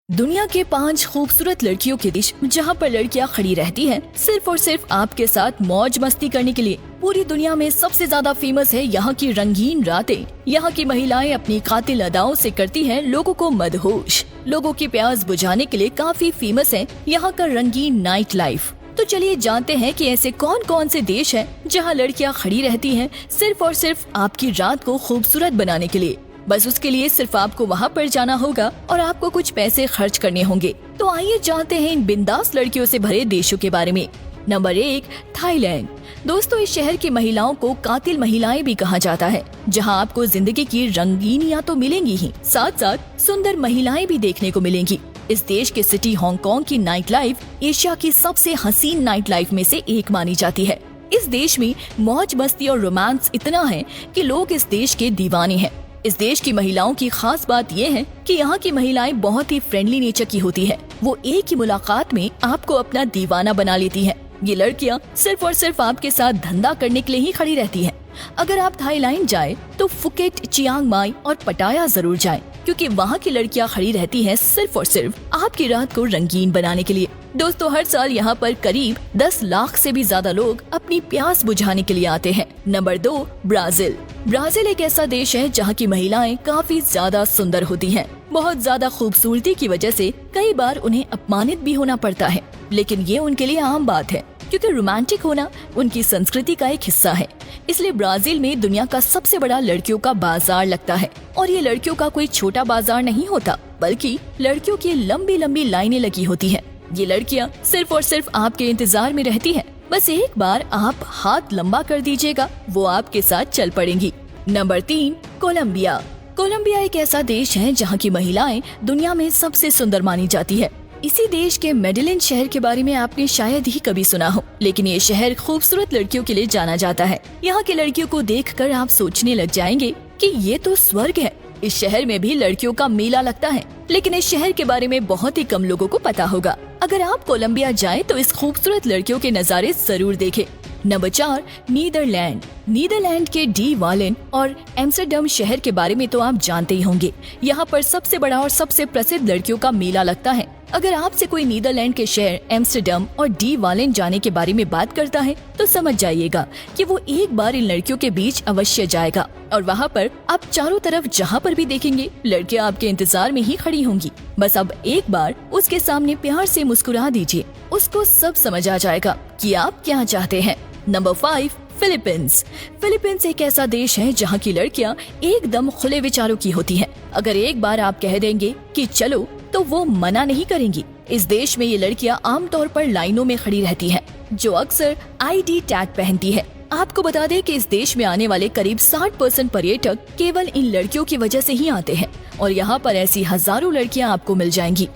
दुनिया के 5 खूबसूरत लड़कियों के देश जहाँ पर लड़कियाँ खड़ी रहती हैं सिर्फ और सिर्फ आपके साथ मौज मस्ती करने के लिए। पूरी दुनिया में सबसे ज्यादा फेमस है यहाँ की रंगीन रातें। यहाँ की महिलाएं अपनी कातिल अदाओं से करती हैं लोगों को मदहोश। लोगों की प्यास बुझाने के लिए काफी फेमस है यहाँ का रंगीन नाइट लाइफ। तो चलिए जानते हैं कि ऐसे कौन कौन से देश हैं जहाँ लड़कियाँ खड़ी रहती हैं सिर्फ और सिर्फ आपकी रात को खूबसूरत बनाने के लिए। बस उसके लिए सिर्फ आपको वहाँ पर जाना होगा और आपको कुछ पैसे खर्च करने होंगे। तो आइए जानते हैं इन बिंदास लड़कियों से भरे देशों के बारे में। Number 1, Thailand. दोस्तों, इस शहर की महिलाओं को कातिल महिलाएं भी कहा जाता है, जहां आपको जिंदगी की रंगीनियां तो मिलेंगी ही, साथ साथ सुंदर महिलाएं भी देखने को मिलेंगी। इस देश के सिटी हांगकांग की नाइट लाइफ एशिया की सबसे हसीन नाइट लाइफ में से एक मानी जाती है। इस देश में मौज मस्ती और रोमांस इतना है कि लोग इस देश के दीवाने हैं। इस देश की महिलाओं की खास बात ये है कि यहाँ की महिलाएं बहुत ही फ्रेंडली नेचर की होती है। वो एक ही मुलाकात में आपको अपना दीवाना बना लेती हैं। ये लड़कियाँ सिर्फ और सिर्फ आपके साथ धंधा करने के लिए ही खड़ी रहती हैं। अगर आप थाईलैंड जाए तो फुकेट, चियांग माई और पटाया जरूर जाएं, क्योंकि वहाँ की लड़कियाँ खड़ी रहती हैं सिर्फ और सिर्फ आपकी रात को रंगीन बनाने के लिए। दोस्तों, हर साल यहाँ पर करीब 10 लाख से भी ज्यादा लोग अपनी प्यास बुझाने के लिए आते हैं। Number 2, Brazil. ब्राजील एक ऐसा देश है जहाँ की महिलाएं काफी ज्यादा सुंदर होती हैं। बहुत ज्यादा खूबसूरती की वजह से कई बार उन्हें अपमानित भी होना पड़ता है, लेकिन ये उनके लिए आम बात है, क्योंकि रोमांटिक होना उनकी संस्कृति का एक हिस्सा है। इसलिए ब्राजील में दुनिया का सबसे बड़ा लड़कियों का बाजार लगता है। और ये लड़कियों का कोई छोटा बाजार नहीं होता, बल्कि लड़कियों की लंबी लंबी लाइनें लगी होती हैं। ये लड़कियाँ सिर्फ और सिर्फ आपके इंतजार में रहती हैं। बस एक बार आप हाथ लंबा कर दीजिएगा, वो आपके साथ चल पड़ेंगी। Number 3, Colombia. कोलंबिया एक ऐसा देश है जहाँ की महिलाएं दुनिया में सबसे सुंदर मानी जाती है। इसी देश के मेडेलिन शहर के बारे में आपने शायद ही कभी सुना हो, लेकिन ये शहर खूबसूरत लड़कियों के लिए जाना जाता है। यहाँ की लड़कियों को देखकर आप सोचने लग जाएंगे कि ये तो स्वर्ग है। इस शहर में भी लड़कियों का मेला लगता है, लेकिन इस शहर के बारे में बहुत ही कम लोगों को पता होगा। अगर आप कोलंबिया जाएं तो इस खूबसूरत लड़कियों के नज़ारे जरूर देखें। Number 4, Netherlands. नीदरलैंड के डी वालेन और एम्स्टर्डम शहर के बारे में तो आप जानते ही होंगे। यहाँ पर सबसे बड़ा और सबसे प्रसिद्ध लड़कियों का मेला लगता है। अगर आपसे कोई नीदरलैंड के शहर एम्स्टर्डम और डी वालेन जाने के बारे में बात करता है तो समझ जाइएगा कि वो एक बार इन लड़कियों के बीच अवश्य जाएगा। और वहाँ पर आप चारों तरफ जहाँ पर भी देखेंगे लड़कियाँ आपके इंतजार में ही खड़ी होंगी। बस अब एक बार उसके सामने प्यार से मुस्कुरा दीजिए, उसको सब समझ आ जाएगा कि आप क्या चाहते हैं। Number 5, Philippines. फिलीपींस एक ऐसा देश है जहाँ की लड़कियाँ एकदम खुले विचारों की होती हैं। अगर एक बार आप कह देंगे कि चलो तो वो मना नहीं करेंगी। इस देश में ये लड़कियाँ आमतौर पर लाइनों में खड़ी रहती हैं, जो अक्सर आईडी टैग पहनती है। आपको बता दें कि इस देश में आने वाले करीब 60% पर्यटक केवल इन लड़कियों की वजह से ही आते हैं और यहाँ पर ऐसी हजारों लड़कियाँ आपको मिल जाएंगी।